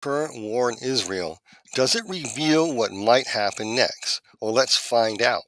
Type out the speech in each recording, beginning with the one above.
Current war in Israel, does it reveal what might happen next? Well, let's find out.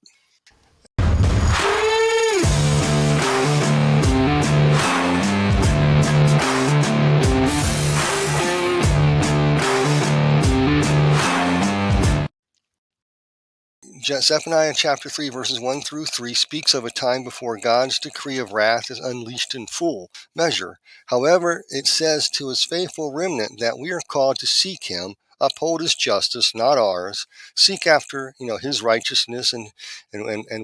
Zephaniah chapter 3 verses 1 through 3 speaks of a time before God's decree of wrath is unleashed in full measure. However, it says to his faithful remnant that we are called to seek him, uphold his justice, not ours, seek after his righteousness and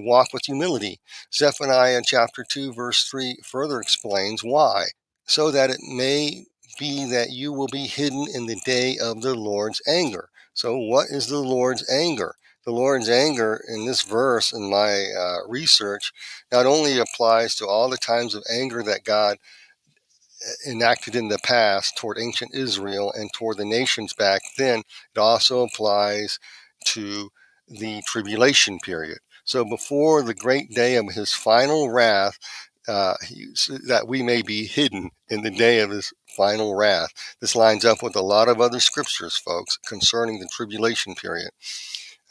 walk with humility. Zephaniah chapter 2 verse 3 further explains why. So that it may be that you will be hidden in the day of the Lord's anger. So what is the Lord's anger? The Lord's anger in this verse, in my research, not only applies to all the times of anger that God enacted in the past toward ancient Israel and toward the nations back then, it also applies to the tribulation period. So before the great day of his final wrath, that we may be hidden in the day of his final wrath. This lines up with a lot of other scriptures, folks, concerning the tribulation period.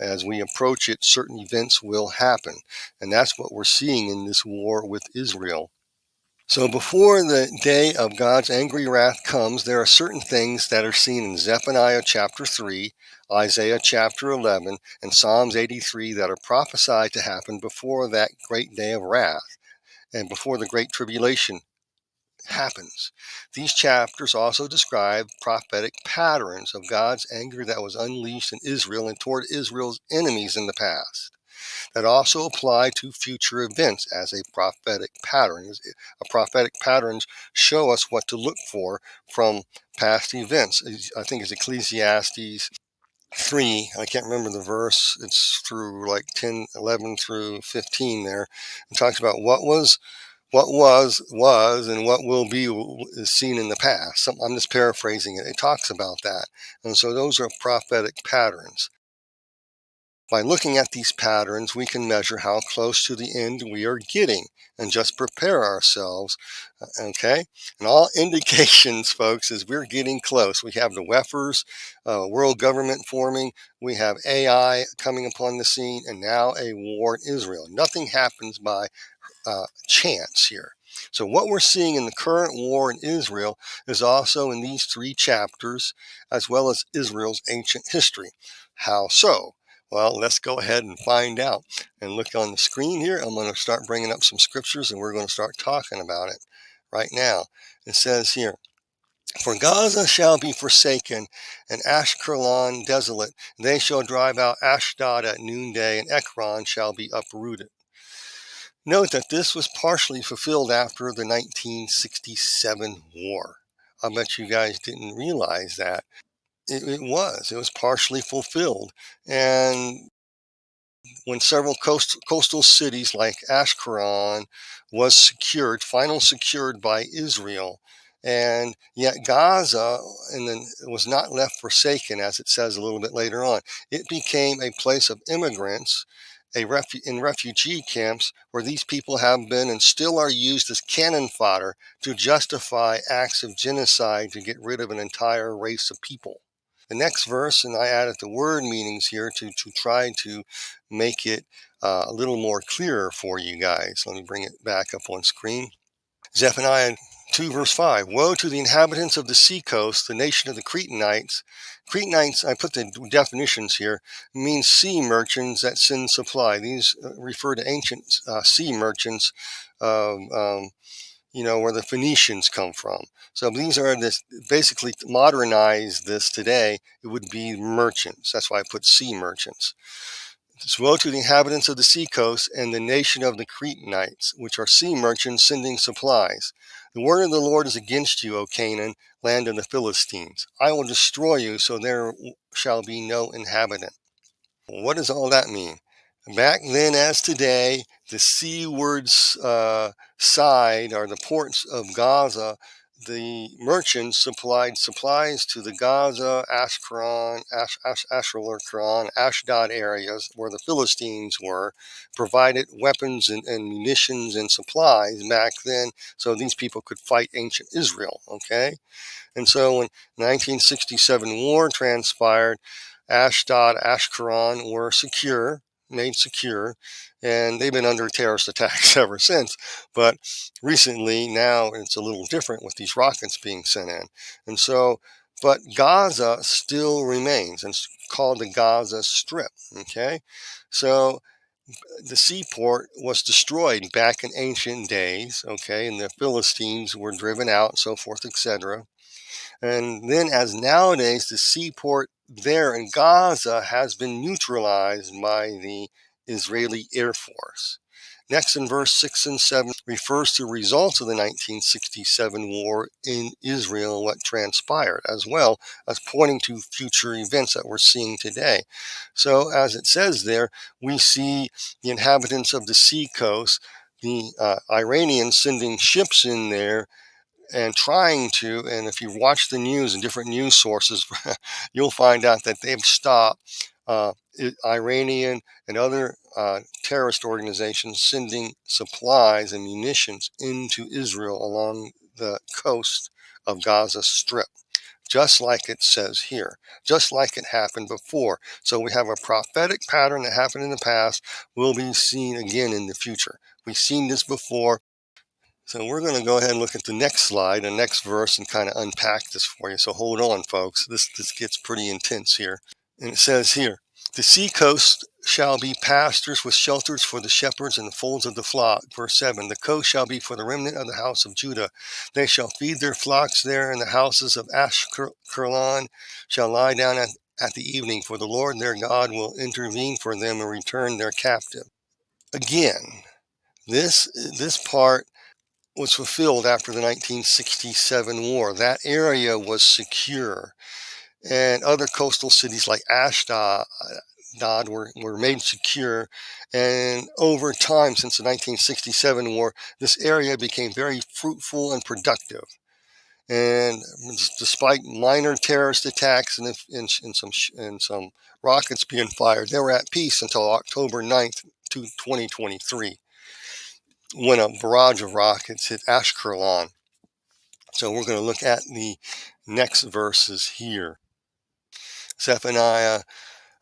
As we approach it, certain events will happen. And that's what we're seeing in this war with Israel. So before the day of God's angry wrath comes, there are certain things that are seen in Zephaniah chapter 3, Isaiah chapter 11, and Psalms 83 that are prophesied to happen before that great day of wrath and before the great tribulation happens. These chapters also describe prophetic patterns of God's anger that was unleashed in Israel and toward Israel's enemies in the past, that also apply to future events as a prophetic pattern. Prophetic patterns show us what to look for from past events. I think it's Ecclesiastes 3, I can't remember the verse, it's through like 10, 11 through 15 there. It talks about what was, and what will be is seen in the past. I'm just paraphrasing it. It talks about that. And so those are prophetic patterns. By looking at these patterns, we can measure how close to the end we are getting and just prepare ourselves, okay? And all indications, folks, is we're getting close. We have the WEFers, world government forming. We have AI coming upon the scene, and now a war in Israel. Nothing happens by chance here. So what we're seeing in the current war in Israel is also in these 3 chapters, as well as Israel's ancient history. How so? Well, let's go ahead and find out. And look on the screen here. I'm going to start bringing up some scriptures, and we're going to start talking about it right now. It says here, "For Gaza shall be forsaken, and Ashkelon desolate. They shall drive out Ashdod at noonday, and Ekron shall be uprooted." Note that this was partially fulfilled after the 1967 war. I bet you guys didn't realize that. It was partially fulfilled. And when several coastal cities like Ashkelon was secured by Israel, and yet Gaza and then was not left forsaken, as it says a little bit later on. It became a place of immigrants, in refugee camps, where these people have been and still are used as cannon fodder to justify acts of genocide to get rid of an entire race of people. The next verse, and I added the word meanings here to try to make it a little more clearer for you guys. Let me bring it back up on screen. Zephaniah 2 verse 5, "Woe to the inhabitants of the seacoast, the nation of the Cretanites." Cretanites, I put the definitions here, means sea merchants that send supply. These refer to ancient sea merchants, where the Phoenicians come from. So these are basically modernize this today, it would be merchants. That's why I put sea merchants. "Woe to the inhabitants of the seacoast and the nation of the Cretanites, which are sea merchants sending supplies. The word of the Lord is against you, O Canaan, land of the Philistines. I will destroy you, so there shall be no inhabitant." What does all that mean? Back then as today, the seaward side, or the ports of Gaza, the merchants supplied supplies to the Gaza, Ashdod areas where the Philistines were, provided weapons and munitions and supplies back then so these people could fight ancient Israel, okay? And so when 1967 war transpired, Ashdod, Ashkelon were made secure, and they've been under terrorist attacks ever since. But recently, now it's a little different with these rockets being sent in. And so, but Gaza still remains, and it's called the Gaza Strip, okay? So the seaport was destroyed back in ancient days, okay, and the Philistines were driven out, so forth, etc. And then, as nowadays, the seaport there in Gaza has been neutralized by the Israeli Air Force. Next, in verse 6 and 7, refers to results of the 1967 war in Israel, what transpired, as well as pointing to future events that we're seeing today. So, as it says there, we see the inhabitants of the seacoast, the Iranians sending ships in there and trying to, and if you watch the news and different news sources, you'll find out that they've stopped Iranian and other terrorist organizations sending supplies and munitions into Israel along the coast of Gaza Strip, just like it says here, just like it happened before. So we have a prophetic pattern that happened in the past, will be seen again in the future. We've seen this before. So we're going to go ahead and look at the next slide, the next verse, and kind of unpack this for you. So hold on, folks. This gets pretty intense here. And it says here, the seacoast shall be pastures with shelters for the shepherds and the folds of the flock. Verse 7, the coast shall be for the remnant of the house of Judah. They shall feed their flocks there, and the houses of Ashkelon shall lie down at the evening, for the Lord their God will intervene for them and return their captive. Again, this part was fulfilled after the 1967 war. That area was secure, and other coastal cities like Ashdod were made secure. And over time, since the 1967 war, this area became very fruitful and productive. And despite minor terrorist attacks and some rockets being fired, they were at peace until October 9th, 2023. When a barrage of rockets hit Ashkelon. So we're going to look at the next verses here. Zephaniah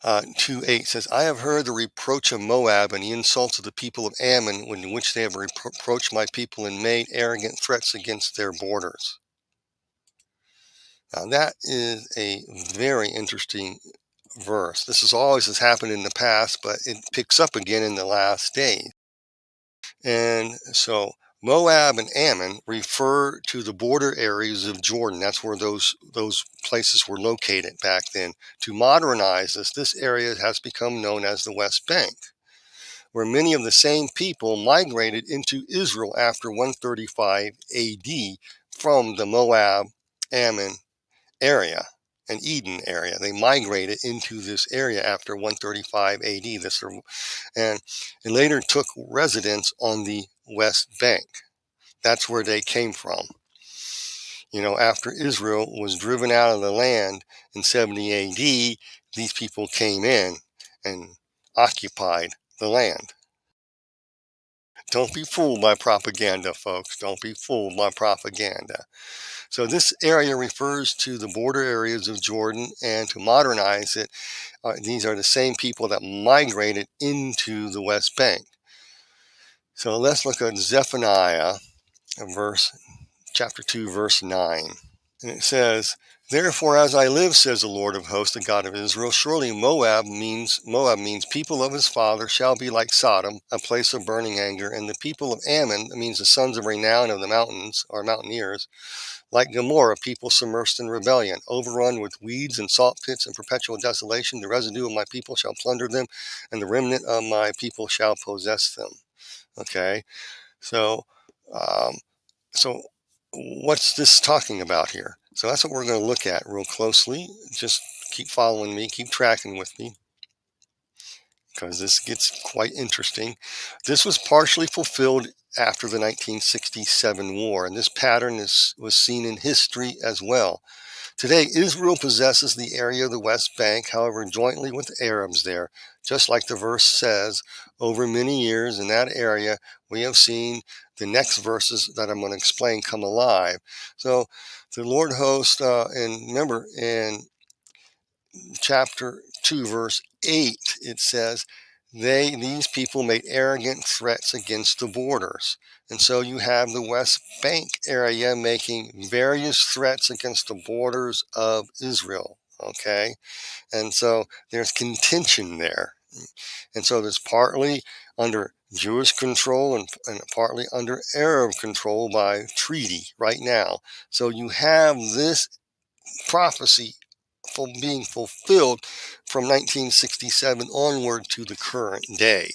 2:8 says, I have heard the reproach of Moab and the insults of the people of Ammon, in which they have reproached my people and made arrogant threats against their borders. Now that is a very interesting verse. This has happened in the past, but it picks up again in the last days. And so Moab and Ammon refer to the border areas of Jordan. That's where those places were located back then. To modernize this area has become known as the West Bank, where many of the same people migrated into Israel after 135 AD from the Moab, Ammon area and Eden area. They migrated into this area after 135 AD. And later took residence on the West Bank. That's where they came from. After Israel was driven out of the land in 70 AD, these people came in and occupied the land. Don't be fooled by propaganda, folks. Don't be fooled by propaganda. So this area refers to the border areas of Jordan, and to modernize it, these are the same people that migrated into the West Bank. So let's look at Zephaniah, chapter 2, verse 9. And it says, therefore, as I live, says the Lord of hosts, the God of Israel, surely Moab means people of his father shall be like Sodom, a place of burning anger, and the people of Ammon, that means the sons of renown of the mountains, or mountaineers, like Gomorrah, people submersed in rebellion, overrun with weeds and salt pits and perpetual desolation. The residue of my people shall plunder them, and the remnant of my people shall possess them. Okay, so what's this talking about here? So that's what we're going to look at real closely. Just keep following me, keep tracking with me, because this gets quite interesting. This was partially fulfilled after the 1967 war, and this pattern was seen in history as well. Today, Israel possesses the area of the West Bank, however, jointly with the Arabs there. Just like the verse says, over many years in that area, we have seen the next verses that I'm going to explain come alive. So the Lord host, and remember in chapter 2, verse 8, it says, these people made arrogant threats against the borders. And so you have the West Bank area making various threats against the borders of Israel. Okay. And so there's contention there. And so there's partly under Jewish control and partly under Arab control by treaty right now. So you have this prophecy being fulfilled from 1967 onward to the current day.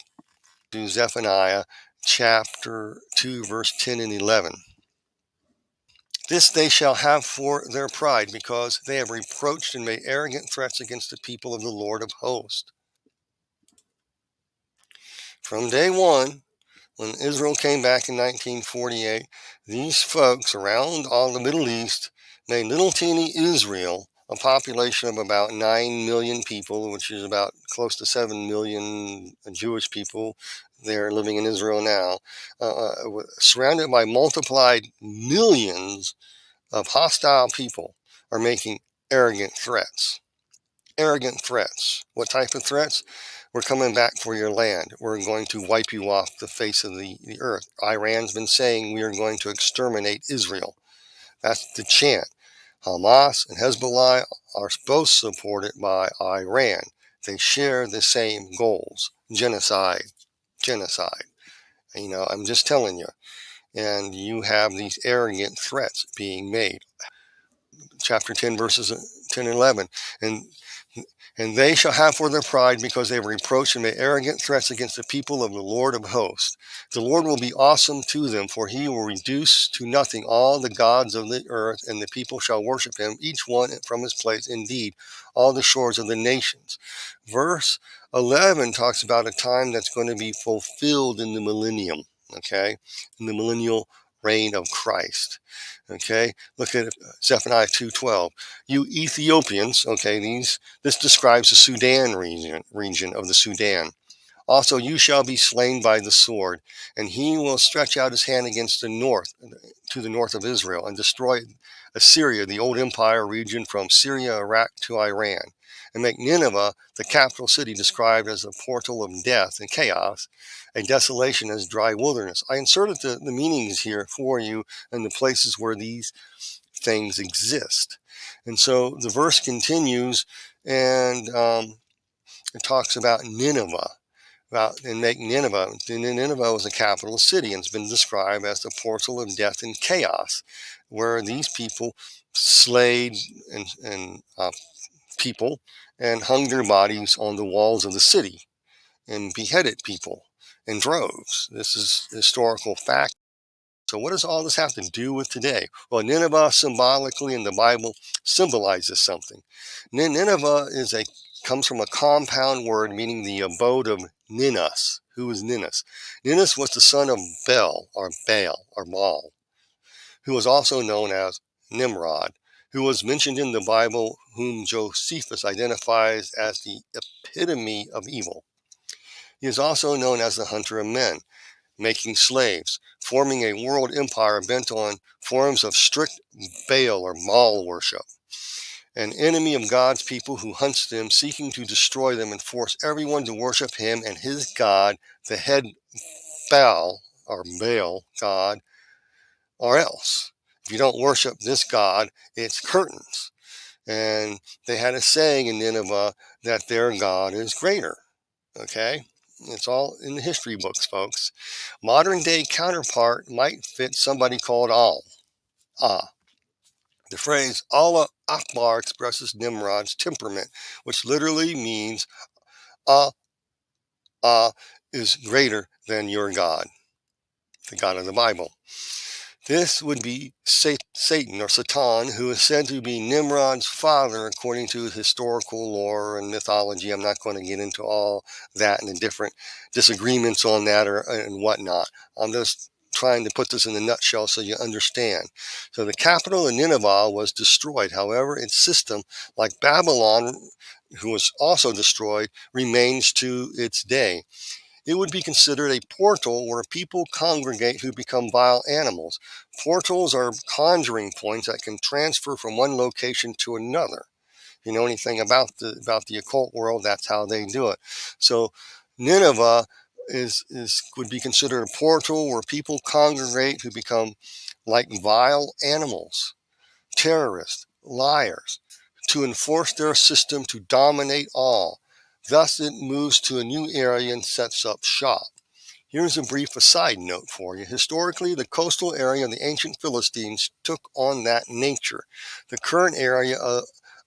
To Zephaniah chapter 2, verse 10 and 11. This they shall have for their pride, because they have reproached and made arrogant threats against the people of the Lord of hosts. From day one, when Israel came back in 1948, these folks around all the Middle East made little teeny Israel, a population of about 9 million people, which is about close to 7 million Jewish people there living in Israel now, surrounded by multiplied millions of hostile people, are making arrogant threats. Arrogant threats. What type of threats? We're coming back for your land. We're going to wipe you off the face of the earth. Iran's been saying we are going to exterminate Israel. That's the chant. Hamas and Hezbollah are both supported by Iran. They share the same goals. Genocide. I'm just telling you. And you have these arrogant threats being made. Chapter 10, verses 10 and 11. And they shall have for their pride, because they have reproached and made arrogant threats against the people of the Lord of hosts. The Lord will be awesome to them, for he will reduce to nothing all the gods of the earth, and the people shall worship him, each one from his place, indeed, all the shores of the nations. Verse 11 talks about a time that's going to be fulfilled in the millennium, okay, in the millennial reign of Christ. Okay, look at Zephaniah 2:12. You Ethiopians, okay, this describes the Sudan region of the Sudan. Also, you shall be slain by the sword, and he will stretch out his hand against the north, to the north of Israel, and destroy Assyria, the old empire region from Syria, Iraq to Iran, and make Nineveh, the capital city, described as a portal of death and chaos, a desolation as dry wilderness. I inserted the meanings here for you and the places where these things exist. And so the verse continues, and it talks about Nineveh. And make Nineveh. Nineveh was a capital city, and it's been described as the portal of death and chaos, where these people slayed and people and hung their bodies on the walls of the city and beheaded people in droves. This is historical fact. So what does all this have to do with today? Well, Nineveh symbolically in the Bible symbolizes something. Nineveh comes from a compound word meaning the abode of Ninus. Who is Ninus? Ninus was the son of Baal, who was also known as Nimrod, who was mentioned in the Bible, whom Josephus identifies as the epitome of evil. He is also known as the hunter of men, making slaves, forming a world empire bent on forms of strict Baal or Baal worship. An enemy of God's people who hunts them, seeking to destroy them and force everyone to worship him and his god, the head Baal or Baal god, or else. If you don't worship this god, it's curtains. And they had a saying in Nineveh that their god is greater. Okay? It's all in the history books, folks. Modern day counterpart might fit somebody called Ah. The phrase Allah Akbar expresses Nimrod's temperament, which literally means Ah is greater than your God, the God of the Bible. This would be Satan or Satan, who is said to be Nimrod's father according to historical lore and mythology. I'm not going to get into all that and the different disagreements on that and whatnot. I'm just trying to put this in a nutshell so you understand. So the capital of Nineveh was destroyed. However, its system, like Babylon, who was also destroyed, remains to its day. It would be considered a portal where people congregate who become vile animals. Portals are conjuring points that can transfer from one location to another. If you know anything about the occult world, that's how they do it. So Nineveh is would be considered a portal where people congregate who become like vile animals, terrorists, liars, to enforce their system to dominate all. Thus, it moves to a new area and sets up shop. Here's a brief aside note for you. Historically, the coastal area of the ancient Philistines took on that nature. The current area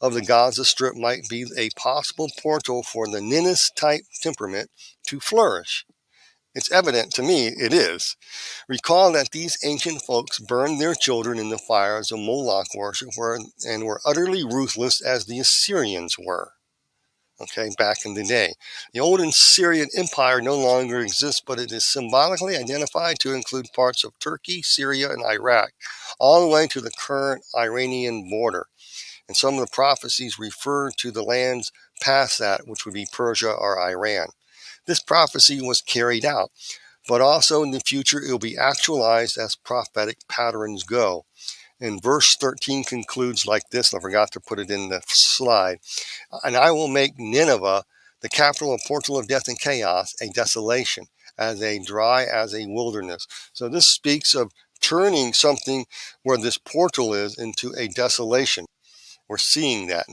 of the Gaza Strip might be a possible portal for the Ninnis-type temperament to flourish. It's evident to me it is. Recall that these ancient folks burned their children in the fires of Moloch worship and were utterly ruthless as the Assyrians were. Okay, back in the day. The old Assyrian Empire no longer exists, but it is symbolically identified to include parts of Turkey, Syria, and Iraq, all the way to the current Iranian border. And some of the prophecies refer to the lands past that, which would be Persia or Iran. This prophecy was carried out, but also in the future it will be actualized as prophetic patterns go. And verse 13 concludes like this, and I forgot to put it in the slide. And I will make Nineveh, the capital and portal of death and chaos, a desolation, as dry as a wilderness. So this speaks of turning something where this portal is into a desolation. We're seeing that,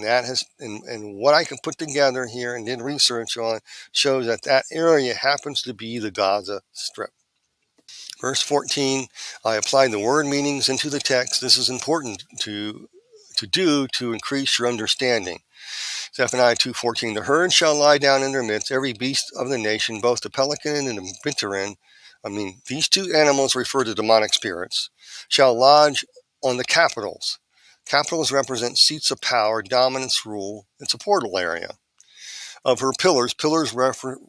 and what I can put together here and did research on shows that that area happens to be the Gaza Strip. Verse 14, I applied the word meanings into the text. This is important to do to increase your understanding. Zephaniah 2:14, the herd shall lie down in their midst, every beast of the nation, both the pelican and the bittern. These two animals refer to demonic spirits, shall lodge on the capitals. Capitals represent seats of power, dominance, rule. It's a portal area. Of her pillars,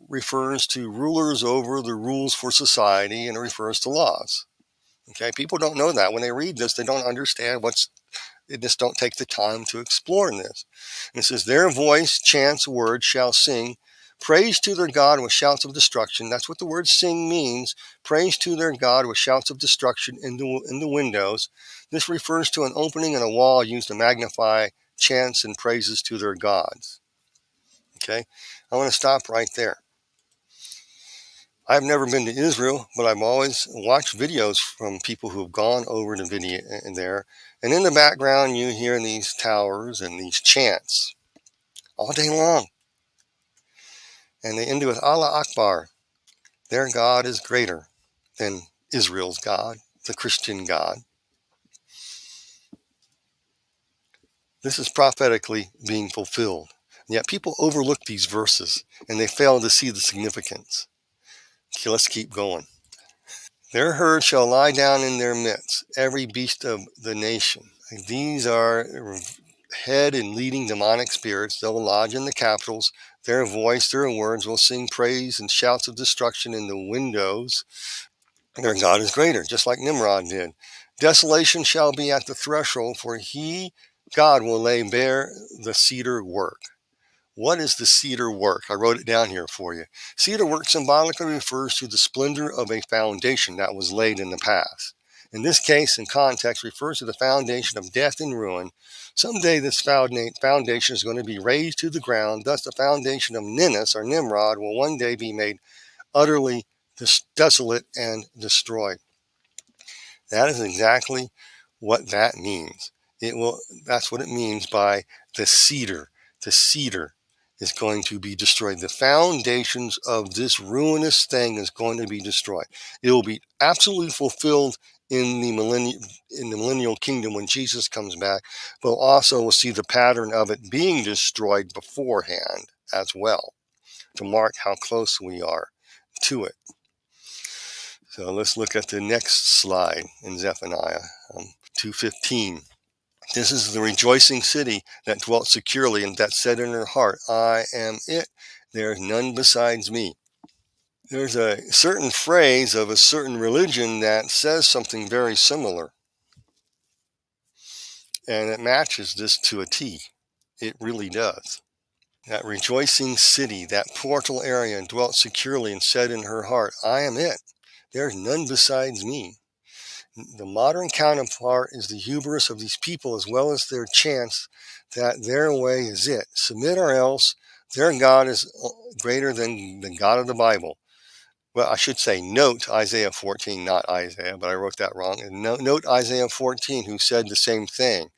refers to rulers over the rules for society, and it refers to laws. Okay, people don't know that. When they read this, they don't understand they just don't take the time to explore this. And it says, their voice, chants, words shall sing, praise to their God with shouts of destruction. That's what the word sing means. Praise to their God with shouts of destruction in the windows. This refers to an opening in a wall used to magnify chants and praises to their gods. Okay, I want to stop right there. I've never been to Israel, but I've always watched videos from people who have gone over to video in there. And in the background, you hear these towers and these chants all day long. And they end with Allah Akbar. Their God is greater than Israel's God, the Christian God. This is prophetically being fulfilled. And yet people overlook these verses and they fail to see the significance. Okay, let's keep going. Their herd shall lie down in their midst, every beast of the nation. These are head and leading demonic spirits. They'll lodge in the capitals. Their voice, their words will sing praise and shouts of destruction in the windows. Their God is greater, just like Nimrod did. Desolation shall be at the threshold, for he, God, will lay bare the cedar work. What is the cedar work? I wrote it down here for you. Cedar work symbolically refers to the splendor of a foundation that was laid in the past. In this case, in context, refers to the foundation of death and ruin. Someday this foundation is going to be razed to the ground. Thus, the foundation of Ninnis, or Nimrod, will one day be made utterly desolate and destroyed. That is exactly what that means. That's what it means by the cedar. The cedar is going to be destroyed. The foundations of this ruinous thing is going to be destroyed. It will be absolutely fulfilled in the millennial kingdom when Jesus comes back, but also we'll see the pattern of it being destroyed beforehand as well, to mark how close we are to it. So let's look at the next slide in Zephaniah 2:15. This is the rejoicing city that dwelt securely and that said in her heart, I am it. There is none besides me. There's a certain phrase of a certain religion that says something very similar, and it matches this to a T. It really does. That rejoicing city, that portal area, dwelt securely and said in her heart, I am it. There's none besides me. The modern counterpart is the hubris of these people, as well as their chance that their way is it. Submit or else. Their God is greater than the God of the Bible. Well, I should say note Isaiah 14, not Isaiah, but I wrote that wrong. And note Isaiah 14, who said the same thing.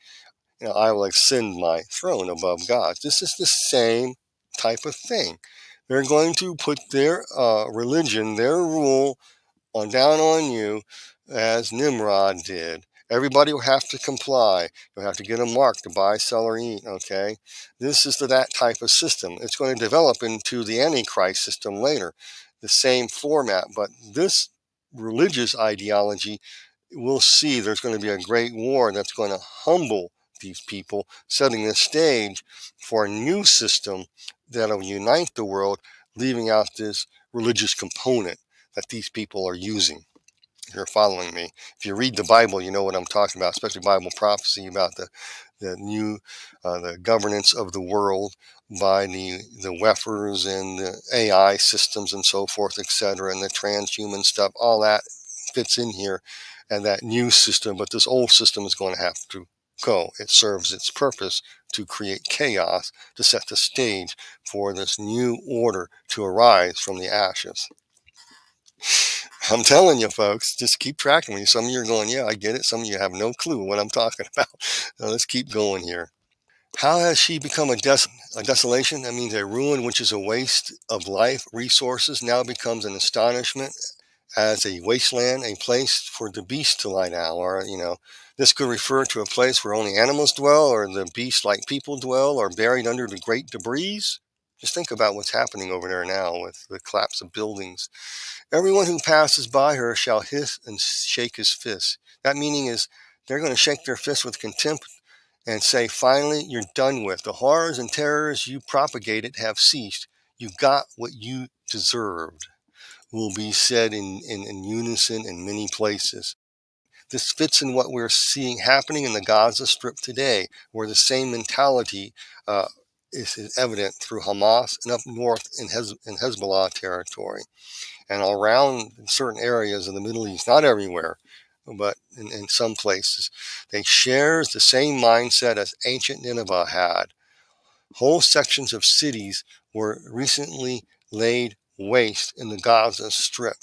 I will ascend my throne above God. This is the same type of thing. They're going to put their religion, their rule down on you as Nimrod did. Everybody will have to comply. You'll have to get a mark to buy, sell, or eat, okay? This is that type of system. It's going to develop into the Antichrist system later, the same format. But this religious ideology, we'll see there's going to be a great war that's going to humble these people, setting the stage for a new system that'll unite the world, leaving out this religious component that these people are using. You're following me. If you read the Bible, you know what I'm talking about, especially Bible prophecy about the new the governance of the world by the Wefers and the AI systems and so forth, etc., and the transhuman stuff. All that fits in here, and that new system. But this old system is going to have to go. It serves its purpose to create chaos, to set the stage for this new order to arise from the ashes. I'm telling you, folks, just keep tracking me. Some of you are going, yeah, I get it. Some of you have no clue what I'm talking about. Now, let's keep going here. How has she become a desolation? That means a ruin, which is a waste of life resources, now becomes an astonishment as a wasteland, a place for the beast to lie down. Or, this could refer to a place where only animals dwell, or the beast like people dwell, or buried under the great debris. Just think about what's happening over there now with the collapse of buildings. Everyone who passes by her shall hiss and shake his fist. That meaning is they're going to shake their fist with contempt and say, finally, you're done with. The horrors and terrors you propagated have ceased. You got what you deserved, will be said in unison in many places. This fits in what we're seeing happening in the Gaza Strip today, where the same mentality is evident through Hamas and up north in Hezbollah territory, and around certain areas in the Middle East, not everywhere, but in some places. They share the same mindset as ancient Nineveh had. Whole sections of cities were recently laid waste in the Gaza Strip.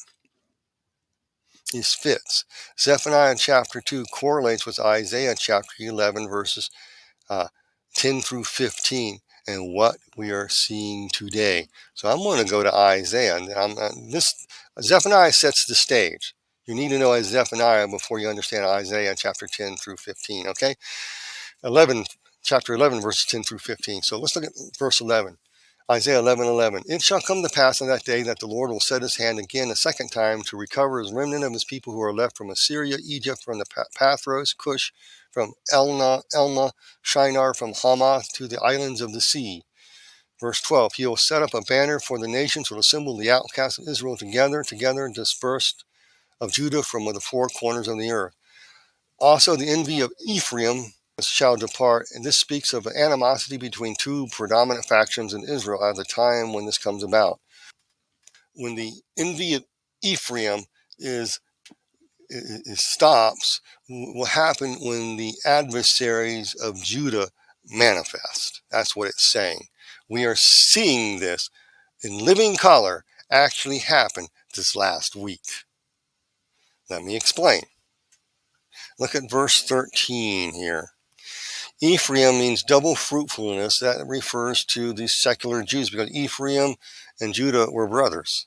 This fits. Zephaniah chapter 2 correlates with Isaiah chapter 11, verses 10 through 15, and what we are seeing today. So I'm going to go to Isaiah. This Zephaniah sets the stage. You need to know Zephaniah before you understand Isaiah chapter 10 through 15, okay? Chapter 11, verses 10 through 15. So let's look at verse 11. Isaiah 11:11. It shall come to pass on that day that the Lord will set his hand again a second time to recover his remnant of his people who are left from Assyria, Egypt, from the Pathros, Cush, from Elna, Shinar, from Hamath to the islands of the sea. Verse 12. He will set up a banner for the nations, will assemble the outcasts of Israel together, dispersed of Judah from the four corners of the earth. Also the envy of Ephraim shall depart, and this speaks of an animosity between two predominant factions in Israel at the time when this comes about. When the envy of Ephraim stops, will happen when the adversaries of Judah manifest. That's what it's saying. We are seeing this in living color actually happen this last week. Let me explain. Look at verse 13 here. Ephraim means double fruitfulness. That refers to the secular Jews, because Ephraim and Judah were brothers.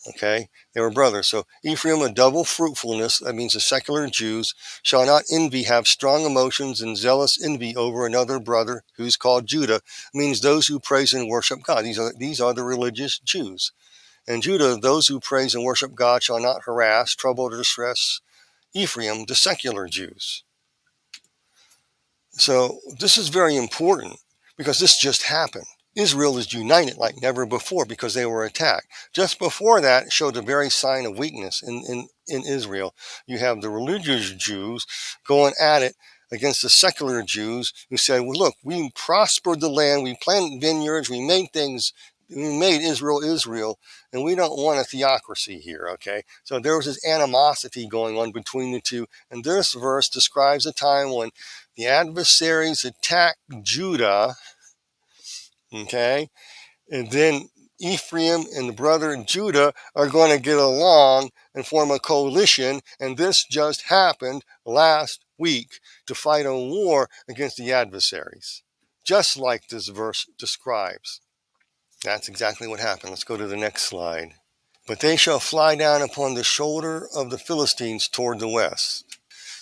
Okay, they were brothers. So Ephraim, a double fruitfulness. That means the secular Jews shall not envy, have strong emotions and zealous envy over another brother who's called Judah. Means those who praise and worship God. These are the religious Jews. And Judah, those who praise and worship God, shall not harass, trouble, or distress Ephraim, the secular Jews. So this is very important, because this just happened. Israel is united like never before because they were attacked. Just before that, it showed a very sign of weakness in Israel. You have the religious Jews going at it against the secular Jews who said, well, look, we prospered the land, we planted vineyards, we made Israel Israel, and we don't want a theocracy here, okay? So there was this animosity going on between the two, and this verse describes a time when the adversaries attacked Judah, okay? And then Ephraim and the brother Judah are going to get along and form a coalition, and this just happened last week to fight a war against the adversaries, just like this verse describes. That's exactly what happened. Let's go to the next slide. But they shall fly down upon the shoulder of the Philistines toward the west.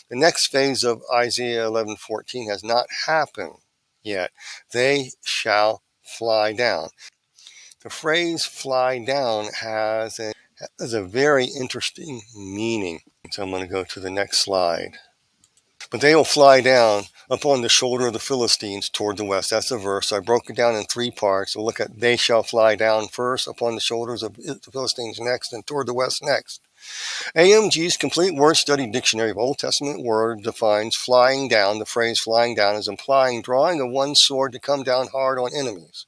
The next phase of Isaiah 11:14 has not happened yet. They shall fly down. The phrase fly down has a very interesting meaning. So I'm going to go to the next slide. But they will fly down upon the shoulder of the Philistines toward the west. That's the verse. So I broke it down in 3 parts. We'll look at they shall fly down first, upon the shoulders of the Philistines next, and toward the west next. AMG's Complete Word Study Dictionary of Old Testament Word defines flying down. The phrase flying down is implying drawing of one's sword to come down hard on enemies.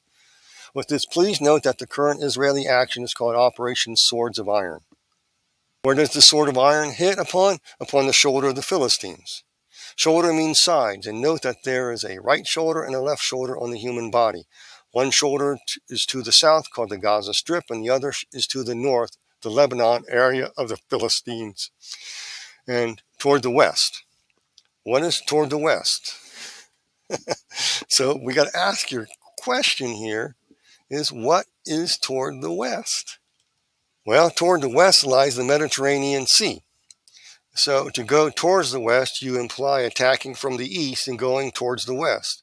With this, please note that the current Israeli action is called Operation Swords of Iron. Where does the sword of iron hit upon? Upon the shoulder of the Philistines. Shoulder means sides, and note that there is a right shoulder and a left shoulder on the human body. One shoulder is to the south, called the Gaza Strip, and the other is to the north, the Lebanon area of the Philistines, and toward the west. What is toward the west? So we got to ask your question here is, what is toward the west? Well, toward the west lies the Mediterranean Sea. So to go towards the west, you imply attacking from the east and going towards the west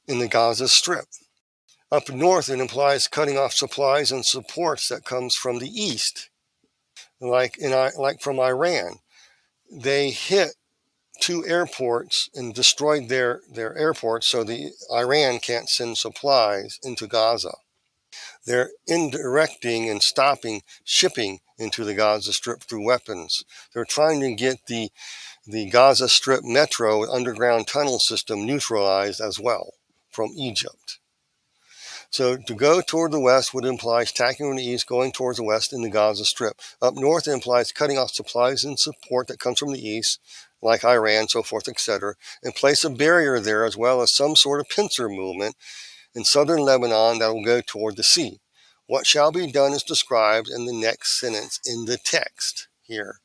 in the Gaza Strip. Up north, it implies cutting off supplies and supports that comes from the east, like from Iran. They hit 2 airports and destroyed their airports, so the Iran can't send supplies into Gaza. They're indirecting and stopping shipping into the Gaza Strip through weapons. They're trying to get the Gaza Strip metro underground tunnel system neutralized as well from Egypt. So to go toward the west would imply attacking from the east, going towards the west in the Gaza Strip. Up north it implies cutting off supplies and support that comes from the east, like Iran, so forth, etc., and place a barrier there, as well as some sort of pincer movement in southern Lebanon that will go toward the sea. What shall be done is described in the next sentence in the text here.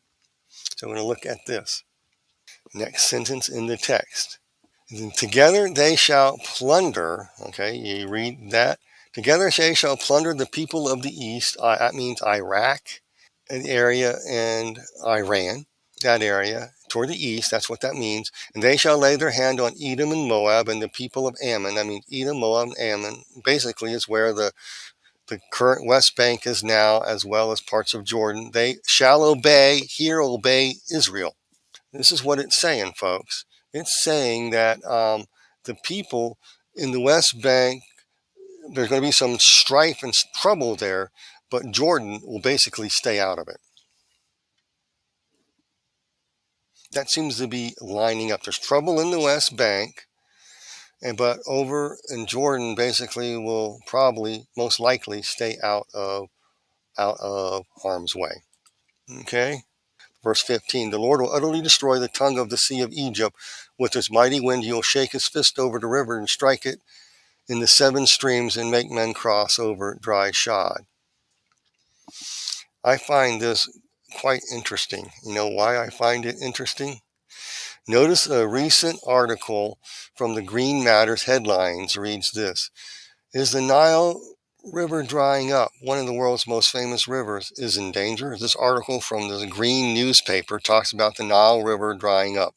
So I'm going to look at this. Next sentence in the text. Together they shall plunder, okay, you read that. Together they shall plunder the people of the east. That means Iraq, an area, and Iran, that area, toward the east. That's what that means. And they shall lay their hand on Edom and Moab and the people of Ammon. That means Edom, Moab, and Ammon basically is where the current West Bank is now, as well as parts of Jordan. They shall obey Israel. This is what it's saying, folks. It's saying that the people in the West Bank, there's going to be some strife and trouble there, but Jordan will basically stay out of it. That seems to be lining up. There's trouble in the West Bank, but over in Jordan basically will probably, most likely, stay out of harm's way. Okay? Verse 15, the Lord will utterly destroy the tongue of the sea of Egypt. With his mighty wind, he will shake his fist over the river and strike it in the 7 streams and make men cross over dry shod. I find this quite interesting. You know why I find it interesting? Notice a recent article from the Green Matters headlines reads this. Is the Nile River drying up? One of the world's most famous rivers is in danger. This article from the Green newspaper talks about the Nile River drying up.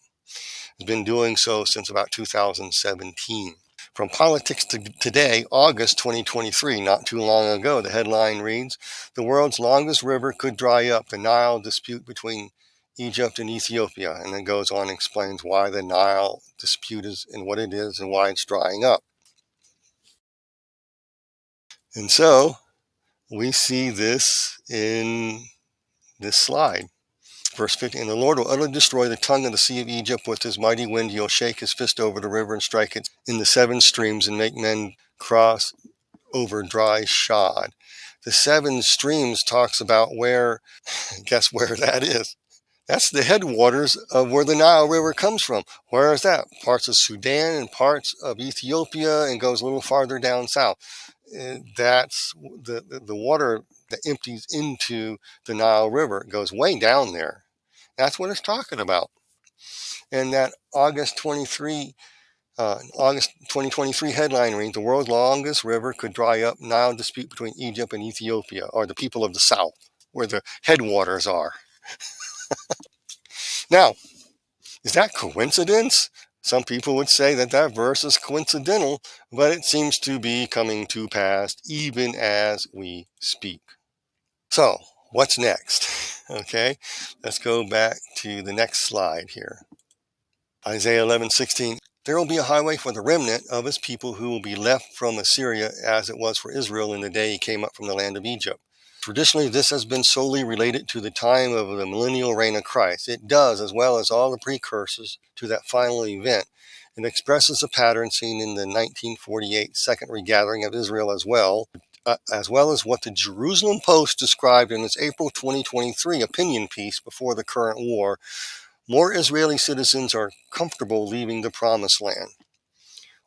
It's been doing so since about 2017. From Politics to Today, August 2023, not too long ago, the headline reads, the world's longest river could dry up, the Nile dispute between Egypt and Ethiopia. And then goes on and explains why the Nile dispute is and what it is and why it's drying up. And so we see this in this slide. Verse 15, and the Lord will utterly destroy the tongue of the sea of Egypt with his mighty wind. He'll shake his fist over the river and strike it in the 7 streams and make men cross over dry shod. The 7 streams talks about where, guess where that is? That's the headwaters of where the Nile River comes from. Where is that? Parts of Sudan and parts of Ethiopia, and goes a little farther down south. That's the water that empties into the Nile River. It goes way down there. That's what it's talking about. And that August 2023 headline reads, the world's longest river could dry up, Nile dispute between Egypt and Ethiopia, or the people of the south, where the headwaters are. Now, is that coincidence? Some people would say that that verse is coincidental, but it seems to be coming to pass even as we speak. So, what's next? Okay, let's go back to the next slide here. Isaiah 11:16. There will be a highway for the remnant of his people who will be left from Assyria, as it was for Israel in the day he came up from the land of Egypt. Traditionally, this has been solely related to the time of the millennial reign of Christ. It does, as well as all the precursors to that final event. It expresses a pattern seen in the 1948 Second Regathering of Israel as well as what the Jerusalem Post described in its April 2023 opinion piece before the current war. More Israeli citizens are comfortable leaving the Promised Land.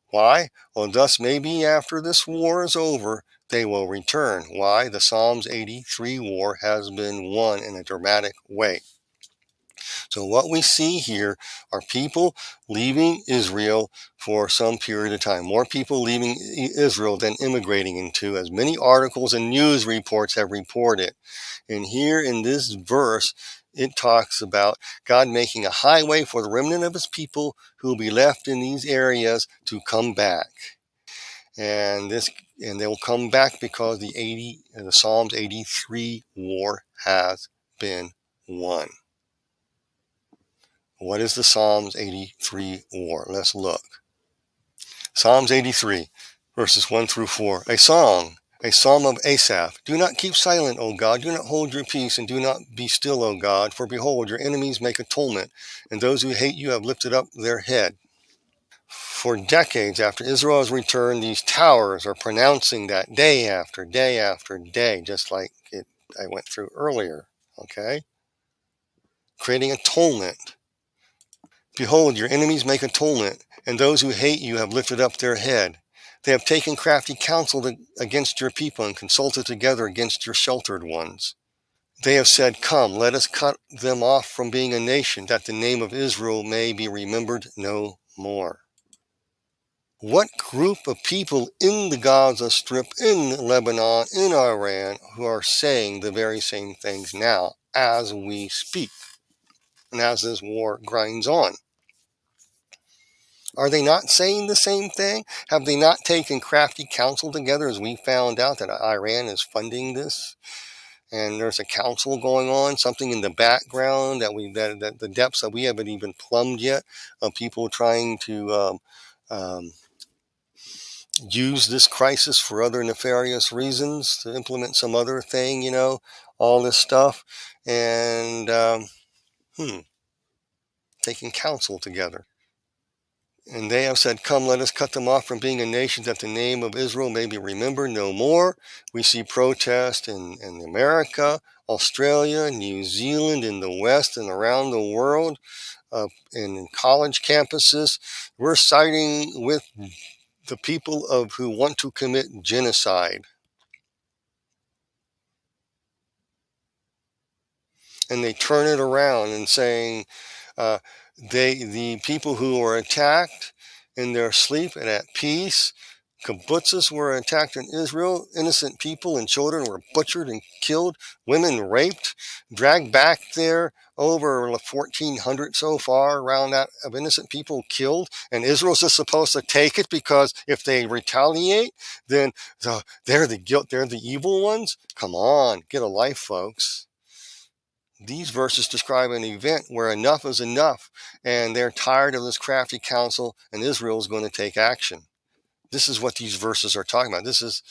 Why? Well, thus maybe after this war is over, they will return. Why? The Psalms 83 war has been won in a dramatic way. So what we see here are people leaving Israel for some period of time. More people leaving Israel than immigrating into, as many articles and news reports have reported. And here in this verse, it talks about God making a highway for the remnant of his people who will be left in these areas to come back. And they will come back because the Psalms 83 war has been won. What is the Psalms 83 war? Let's look. Psalms 83, verses 1 through 4. A song, a psalm of Asaph. Do not keep silent, O God. Do not hold your peace, and do not be still, O God. For behold, your enemies make atonement, and those who hate you have lifted up their head. For decades after Israel has returned, these towers are pronouncing that day after day after day, just like I went through earlier, okay? Creating atonement. Behold, your enemies make atonement, and those who hate you have lifted up their head. They have taken crafty counsel against your people and consulted together against your sheltered ones. They have said, come, let us cut them off from being a nation, that the name of Israel may be remembered no more. What group of people in the Gaza Strip, in Lebanon, in Iran, who are saying the very same things now as we speak, and as this war grinds on? Are they not saying the same thing? Have they not taken crafty counsel together, as we found out that Iran is funding this? And there's a council going on, something in the background that the depths that we haven't even plumbed yet, of people trying to use this crisis for other nefarious reasons, to implement some other thing, all this stuff, and taking counsel together. And they have said, come, let us cut them off from being a nation, that the name of Israel may be remembered no more. We see protests in America, Australia, New Zealand, in the West and around the world, in college campuses. We're siding with the people who want to commit genocide. And they turn it around and saying, the people who were attacked in their sleep and at peace, kibbutzes were attacked in Israel, innocent people and children were butchered and killed, women raped, dragged back there, over 1,400 so far around that of innocent people killed, and Israel's just supposed to take it because if they retaliate, then they're the evil ones? Come on, get a life, folks. These verses describe an event where enough is enough, and they're tired of this crafty counsel, and Israel is going to take action. This is what these verses are talking about. This is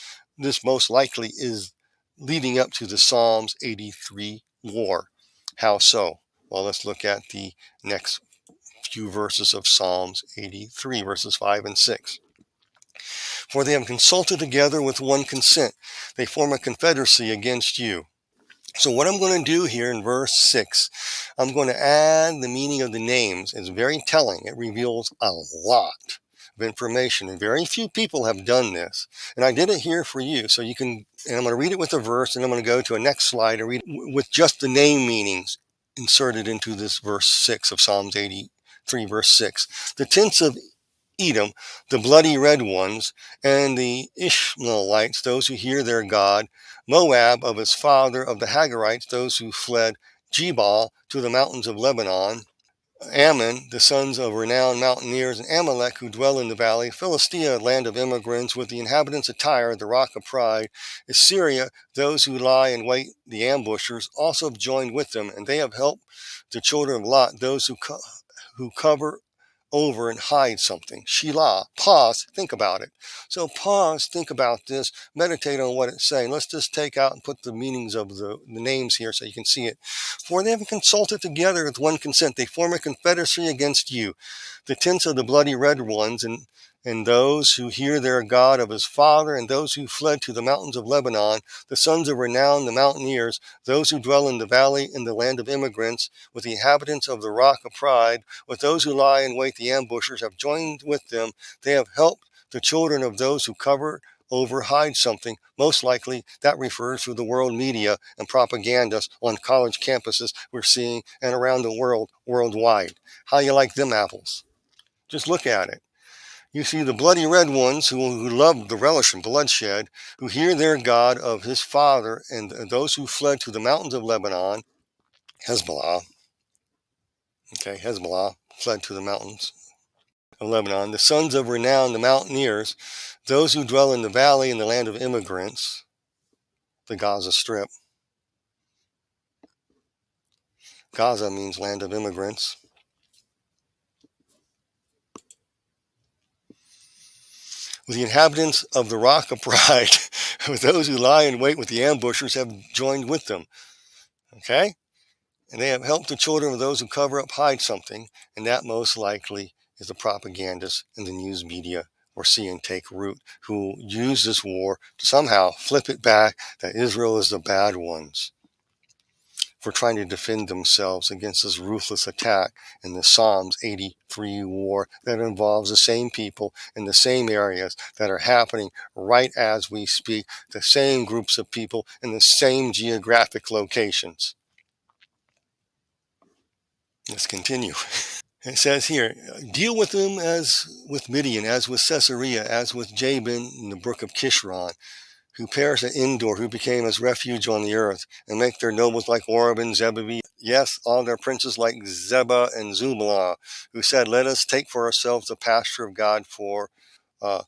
this most likely is leading up to the Psalms 83 war. How so? Well, let's look at the next few verses of Psalms 83, verses 5 and 6. For they have consulted together with one consent. They form a confederacy against you. So what I'm going to do here in verse 6, I'm going to add the meaning of the names. It's very telling. It reveals a lot of information, and very few people have done this. And I did it here for you, so you can, and I'm going to read it with a verse, and I'm going to go to a next slide and read it with just the name meanings inserted into this verse 6 of Psalms 83, verse 6. The tents of Edom, the bloody red ones, and the Ishmaelites, those who hear their God, Moab of his father, of the Hagarites, those who fled Jebal to the mountains of Lebanon, Ammon, the sons of renowned mountaineers, and Amalek, who dwell in the valley, Philistia, land of immigrants, with the inhabitants of Tyre, the rock of pride, Assyria, those who lie in wait, the ambushers, also have joined with them, and they have helped the children of Lot, those who cover over and hide something. Shelah, pause, think about it. So pause, think about this, meditate on what it's saying. Let's just take out and put the meanings of the names here so you can see it. For they have consulted together with one consent. They form a confederacy against you. The tents of the bloody red ones, and those who hear their God of his father, and those who fled to the mountains of Lebanon, the sons of renown, the mountaineers, those who dwell in the valley, in the land of immigrants, with the inhabitants of the rock of pride, with those who lie in wait, the ambushers, have joined with them. They have helped the children of those who cover over, hide something. Most likely that refers to the world media and propagandists on college campuses we're seeing and around the world, worldwide. How you like them apples? Just look at it. You see the bloody red ones who love the relish in bloodshed, who hear their God of his father, and those who fled to the mountains of Lebanon, Hezbollah, Hezbollah fled to the mountains of Lebanon, the sons of renown, the mountaineers, those who dwell in the valley in the land of immigrants, the Gaza Strip. Gaza means land of immigrants. With the inhabitants of the rock of pride, with those who lie in wait with the ambushers, have joined with them. Okay? And they have helped the children of those who cover up, hide something, and that most likely is the propagandists in the news media we're seeing take root, who use this war to somehow flip it back that Israel is the bad ones for trying to defend themselves against this ruthless attack in the Psalms 83 war that involves the same people in the same areas that are happening right as we speak, the same groups of people in the same geographic locations. Let's continue. It says here, deal with them as with Midian, as with Caesarea, as with Jabin in the brook of Kishron, who perished at Endor, who became as refuge on the earth, and make their nobles like Oreb and Zebah, yes, all their princes like Zebah and Zublah, who said, let us take for ourselves the pasture of God for the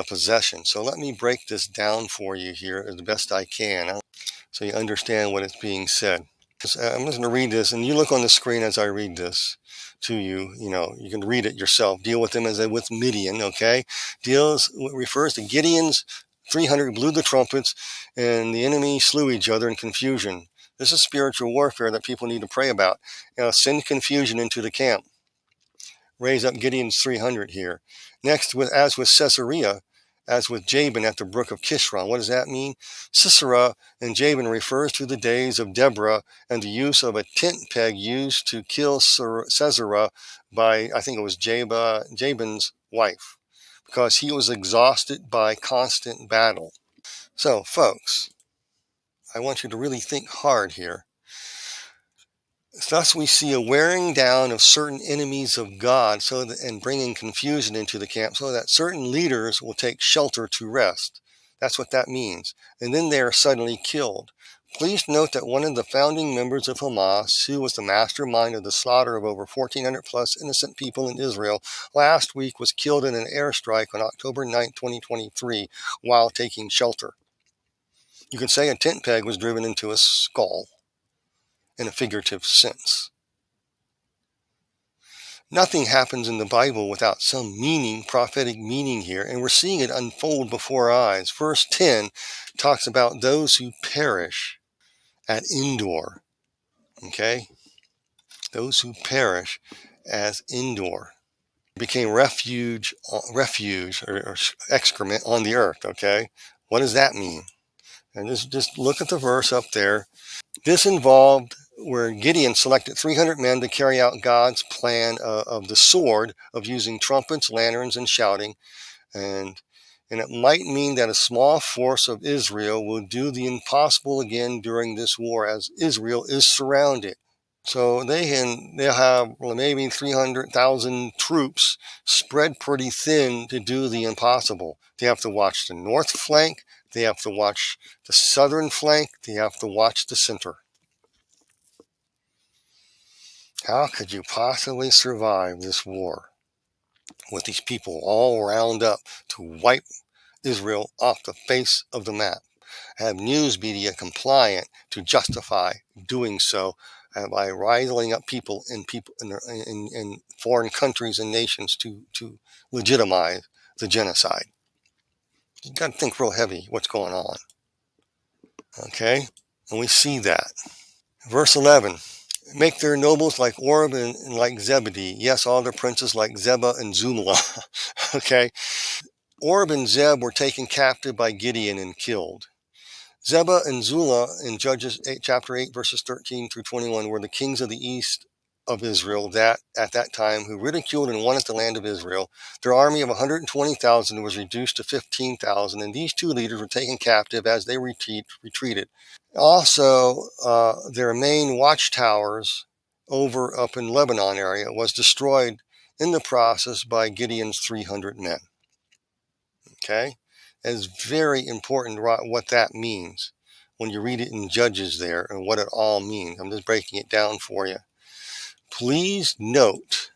possession. So let me break this down for you here as best I can, so you understand what is being said. I'm just going to read this, and you look on the screen as I read this to you. You can read it yourself. Deal with them as with Midian, okay? Refers to Gideon's 300 blew the trumpets, and the enemy slew each other in confusion. This is spiritual warfare that people need to pray about. Send confusion into the camp. Raise up Gideon's 300 here. Next, as with Caesarea, as with Jabin at the brook of Kishron. What does that mean? Sisera and Jabin refers to the days of Deborah and the use of a tent peg used to kill Sisera by, I think it was Jabin's wife, because he was exhausted by constant battle. So, folks, I want you to really think hard here. Thus we see a wearing down of certain enemies of God and bringing confusion into the camp so that certain leaders will take shelter to rest. That's what that means. And then they are suddenly killed. Please note that one of the founding members of Hamas, who was the mastermind of the slaughter of over 1,400 plus innocent people in Israel, last week was killed in an airstrike on October 9, 2023, while taking shelter. You could say a tent peg was driven into his skull, in a figurative sense. Nothing happens in the Bible without some meaning, prophetic meaning here, and we're seeing it unfold before our eyes. Verse 10 talks about those who perish at Endor. Okay? Those who perish as Endor became refuge or excrement on the earth. Okay? What does that mean? And just look at the verse up there. This involved where Gideon selected 300 men to carry out God's plan of the sword, of using trumpets, lanterns, and shouting. And it might mean that a small force of Israel will do the impossible again during this war, as Israel is surrounded. So they'll have maybe 300,000 troops spread pretty thin to do the impossible. They have to watch the north flank. They have to watch the southern flank. They have to watch the center. How could you possibly survive this war with these people all round up to wipe Israel off the face of the map? Have news media compliant to justify doing so by riling up people in foreign countries and nations to legitimize the genocide? You got to think real heavy what's going on. Okay? And we see that. Verse 11. Make their nobles like Oreb and like Zebedee. Yes, all their princes like Zebah and Zumlah. Okay? Oreb and Zeb were taken captive by Gideon and killed. Zebah and Zula in Judges 8, chapter 8, verses 13 through 21 were the kings of the east of Israel that at that time who ridiculed and wanted the land of Israel. Their army of 120,000 was reduced to 15,000, and these two leaders were taken captive as they retreated. Also, their main watchtowers up in Lebanon area was destroyed in the process by Gideon's 300 men. Okay? It's very important what that means when you read it in Judges there and what it all means. I'm just breaking it down for you. Please note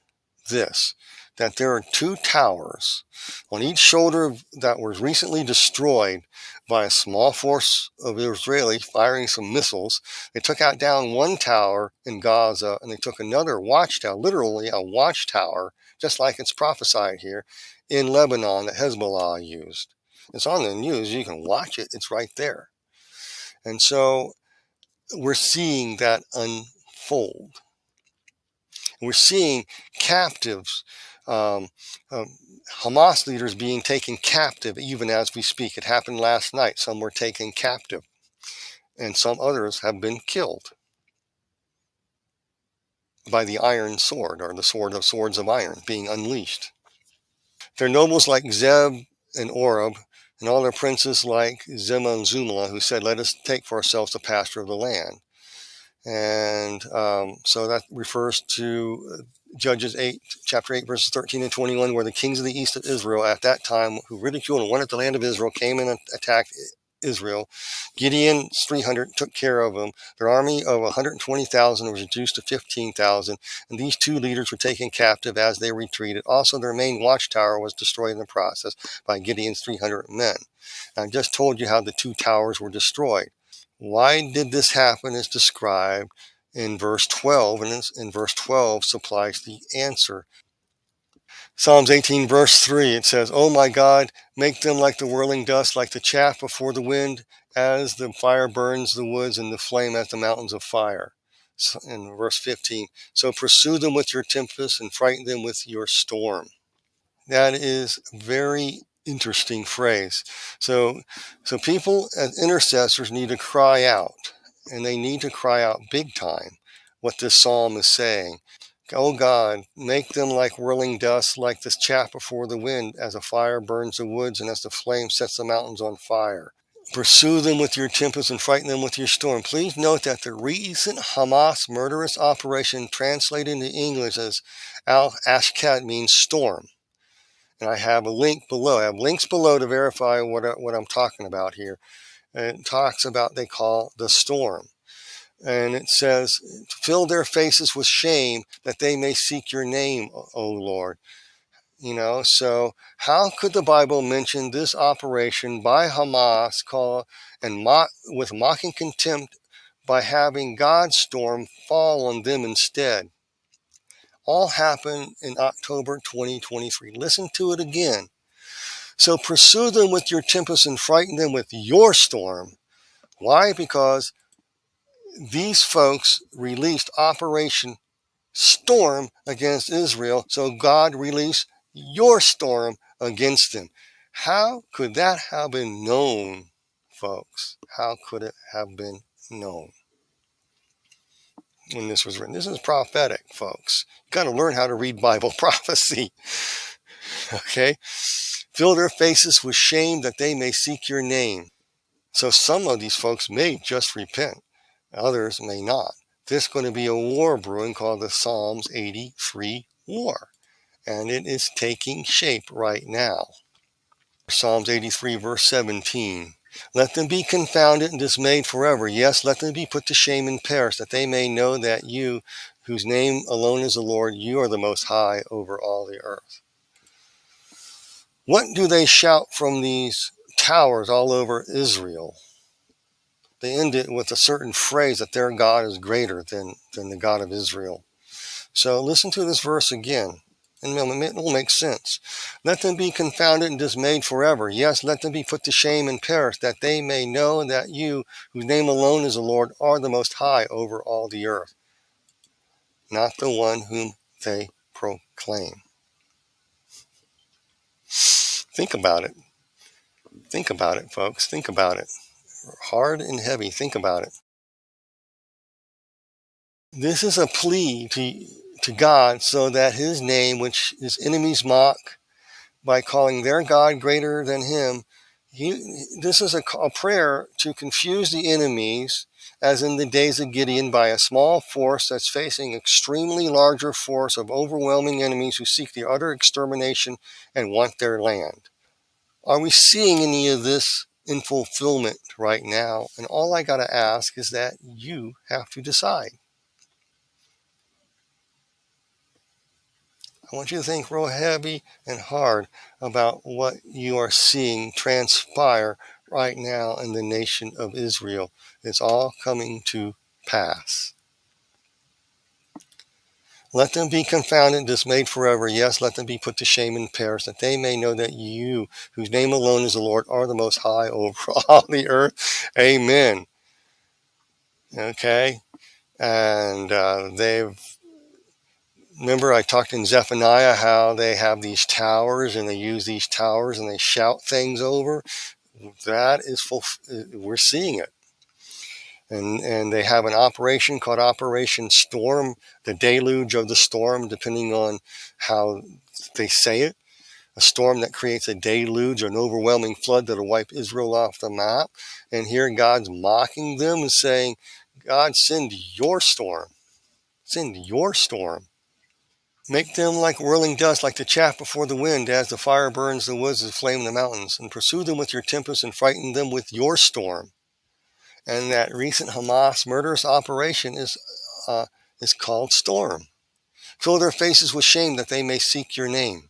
this, that there are two towers on each shoulder that were recently destroyed by a small force of Israelis firing some missiles. They took out down one tower in Gaza, and they took another watchtower, literally a watchtower, just like it's prophesied here, in Lebanon that Hezbollah used. It's on the news. You can watch it. It's right there. And so we're seeing that unfold. We're seeing captives, Hamas leaders being taken captive even as we speak. It happened last night. Some were taken captive, and some others have been killed by the iron sword, or the sword of swords of iron, being unleashed. Their nobles like Zeb and Oreb, and all their princes like Zimah and Zumlah, who said, "Let us take for ourselves the pasture of the land." And so that refers to Judges 8, chapter 8, verses 13 and 21, where the kings of the east of Israel at that time, who ridiculed and wanted the land of Israel, came and attacked Israel. Gideon's 300 took care of them. Their army of 120,000 was reduced to 15,000, and these two leaders were taken captive as they retreated. Also, their main watchtower was destroyed in the process by Gideon's 300 men. And I just told you how the two towers were destroyed. Why did this happen is described in verse 12, and in verse 12 supplies the answer. Psalms 18, verse 3, it says, "Oh my God, make them like the whirling dust, like the chaff before the wind, as the fire burns the woods and the flame as the mountains of fire." In verse 15, "So pursue them with your tempest and frighten them with your storm." That is very interesting phrase. So people as intercessors need to cry out, and they need to cry out big time what this psalm is saying. Oh God, make them like whirling dust, like this chaff before the wind, as a fire burns the woods and as the flame sets the mountains on fire. Pursue them with your tempest and frighten them with your storm. Please note that the recent Hamas murderous operation, translated into English as Al-Ashkat, means storm. And I have a link below. I have links below to verify what I'm talking about here. And it talks about, they call the storm. And it says, "Fill their faces with shame that they may seek your name, O Lord." So how could the Bible mention this operation by Hamas with mocking contempt by having God's storm fall on them instead? all happened in October 2023. Listen to it again. So pursue them with your tempest and frighten them with your storm. Why? Because these folks released Operation Storm against Israel, so God released your storm against them. How could that have been known, folks? How could it have been known when this was written? This is prophetic, folks. You got to learn how to read Bible prophecy. Okay? Fill their faces with shame that they may seek your name. So some of these folks may just repent. Others may not. There's going to be a war brewing called the Psalms 83 War. And it is taking shape right now. Psalms 83 verse 17. Let them be confounded and dismayed forever. Yes, let them be put to shame and perish, that they may know that you, whose name alone is the Lord, you are the Most High over all the earth. What do they shout from these towers all over Israel? They end it with a certain phrase that their God is greater than the God of Israel. So listen to this verse again, and it will make sense. Let them be confounded and dismayed forever. Yes, let them be put to shame and perish, that they may know that you, whose name alone is the Lord, are the Most High over all the earth, not the one whom they proclaim. Think about it. Think about it, folks. Think about it. Hard and heavy. Think about it. This is a plea to God so that his name, which his enemies mock by calling their God greater than him, this is a prayer to confuse the enemies, as in the days of Gideon, by a small force that's facing extremely larger force of overwhelming enemies who seek the utter extermination and want their land. Are we seeing any of this in fulfillment right now? And all I got to ask is that you have to decide. I want you to think real heavy and hard about what you are seeing transpire right now in the nation of Israel. It's all coming to pass. Let them be confounded and dismayed forever. Yes, let them be put to shame and perish, that they may know that you, whose name alone is the Lord, are the Most High over all the earth. Amen. Okay? And remember, I talked in Zephaniah how they have these towers and they use these towers and they shout things over. That is we're seeing it. And they have an operation called Operation Storm, the deluge of the storm, depending on how they say it. A storm that creates a deluge, an overwhelming flood that'll wipe Israel off the map. And here God's mocking them and saying, God, send your storm. Send your storm. Make them like whirling dust, like the chaff before the wind, as the fire burns the woods, the flame in the mountains. And pursue them with your tempest and frighten them with your storm. And that recent Hamas murderous operation is called Storm. Fill their faces with shame that they may seek your name.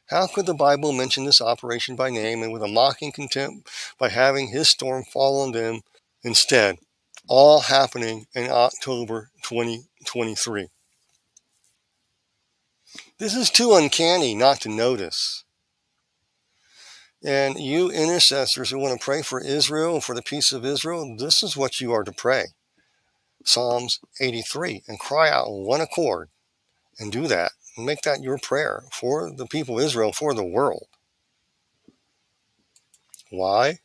How could the Bible mention this operation by name and with a mocking contempt by having his storm fall on them instead? All happening in October 2023. This is too uncanny not to notice. And you intercessors who want to pray for Israel and for the peace of Israel, this is what you are to pray. Psalms 83, and cry out in one accord and do that. And make that your prayer for the people of Israel, for the world. Why?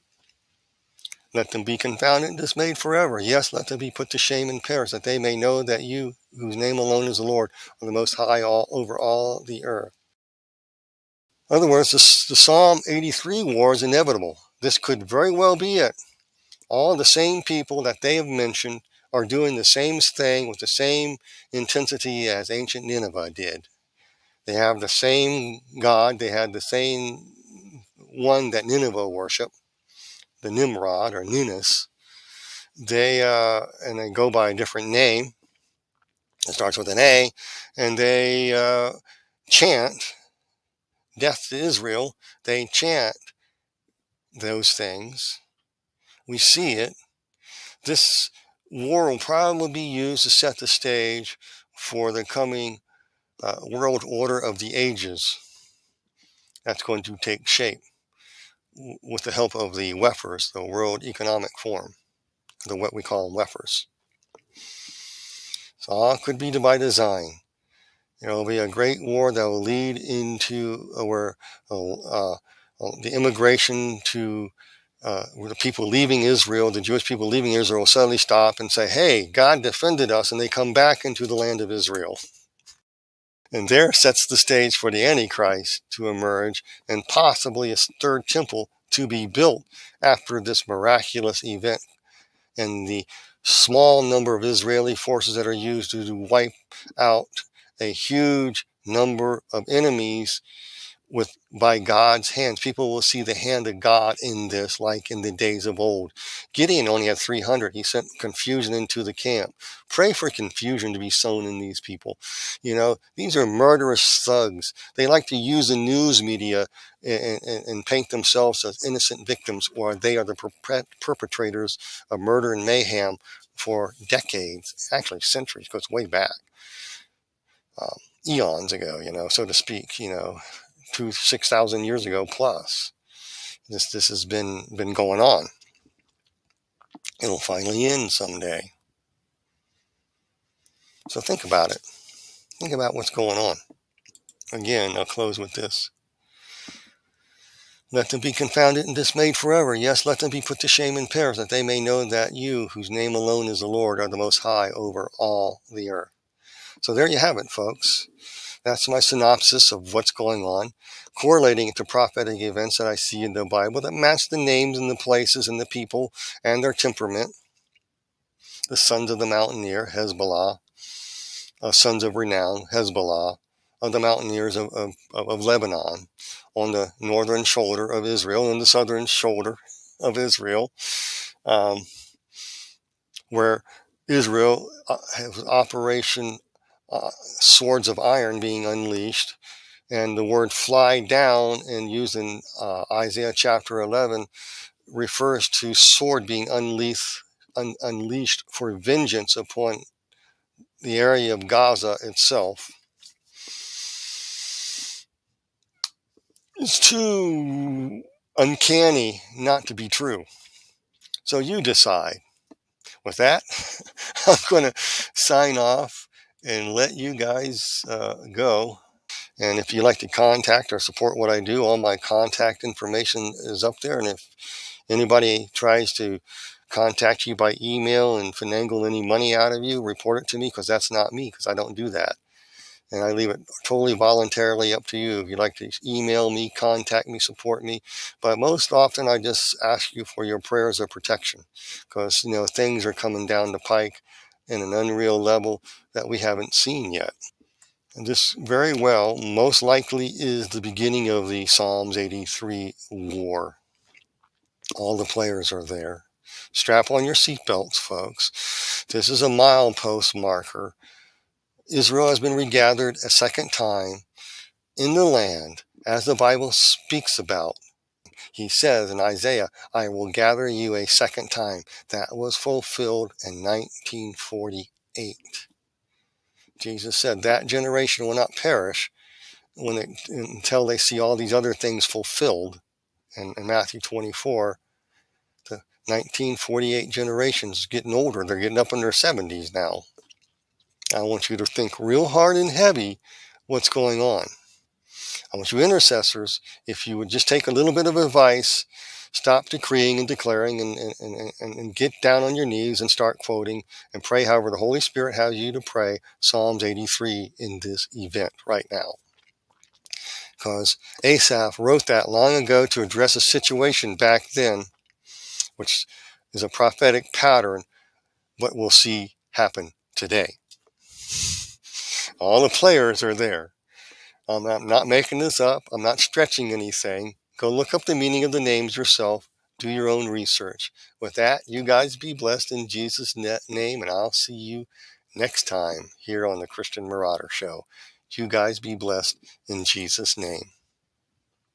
Let them be confounded and dismayed forever. Yes, let them be put to shame and perish, that they may know that you, whose name alone is the Lord, are the Most High over all the earth. In other words, the Psalm 83 war is inevitable. This could very well be it. All the same people that they have mentioned are doing the same thing with the same intensity as ancient Nineveh did. They have the same God. They had the same one that Nineveh worshiped, the Nimrod or Ninus. They go by a different name. It starts with an A, and they chant death to Israel. They chant those things. We see it. This war will probably be used to set the stage for the coming world order of the ages that's going to take shape with the help of the WEFers, the World Economic Forum, what we call WEFers. So all could be by design. It'll be a great war that will lead into where the immigration to where the people leaving Israel, the Jewish people leaving Israel, will suddenly stop and say, hey, God defended us, and they come back into the land of Israel. And there sets the stage for the Antichrist to emerge and possibly a third temple to be built after this miraculous event. And the small number of Israeli forces that are used to wipe out a huge number of enemies by God's hands. People will see the hand of God in this, like in the days of old. Gideon only had 300. He sent confusion into the camp. Pray for confusion to be sown in these people. These are murderous thugs. They like to use the news media and paint themselves as innocent victims, or they are the perpetrators of murder and mayhem for decades, actually centuries, goes way back, eons ago, so to speak, 6,000 years ago plus. This has been going on. It'll finally end someday. So think about it. Think about what's going on. Again, I'll close with this. Let them be confounded and dismayed forever. Yes, let them be put to shame and perish, that they may know that you, whose name alone is the Lord, are the Most High over all the earth. So there you have it, folks. That's my synopsis of what's going on, correlating it to prophetic events that I see in the Bible that match the names and the places and the people and their temperament. The sons of the mountaineer, Hezbollah, sons of renown, Hezbollah, of the mountaineers of Lebanon, on the northern shoulder of Israel and the southern shoulder of Israel, where Israel has Operation Swords of Iron being unleashed. And the word fly down, and used in Isaiah chapter 11, refers to sword being unleashed for vengeance upon the area of Gaza itself. It's too uncanny not to be true. So you decide. With that, I'm going to sign off and let you guys go. And if you'd like to contact or support what I do, all my contact information is up there. And if anybody tries to contact you by email and finagle any money out of you, report it to me, because that's not me, because I don't do that. And I leave it totally voluntarily up to you. If you'd like to email me, contact me, support me. But most often I just ask you for your prayers of protection, because, things are coming down the pike in an unreal level that we haven't seen yet. And this very well, most likely, is the beginning of the Psalms 83 war. All the players are there. Strap on your seatbelts, folks. This is a milepost marker. Israel has been regathered a second time in the land, as the Bible speaks about. He says in Isaiah, I will gather you a second time. That was fulfilled in 1948. Jesus said that generation will not perish until they see all these other things fulfilled. And in Matthew 24, the 1948 generation's getting older. They're getting up in their 70s now. I want you to think real hard and heavy what's going on. I want you intercessors, if you would just take a little bit of advice, stop decreeing and declaring and get down on your knees and start quoting and pray however the Holy Spirit has you to pray Psalms 83 in this event right now. Because Asaph wrote that long ago to address a situation back then, which is a prophetic pattern, what we'll see happen today. All the players are there. I'm not making this up. I'm not stretching anything. Go look up the meaning of the names yourself. Do your own research. With that, you guys be blessed in Jesus' name, and I'll see you next time here on the Christian Marauder Show. You guys be blessed in Jesus' name.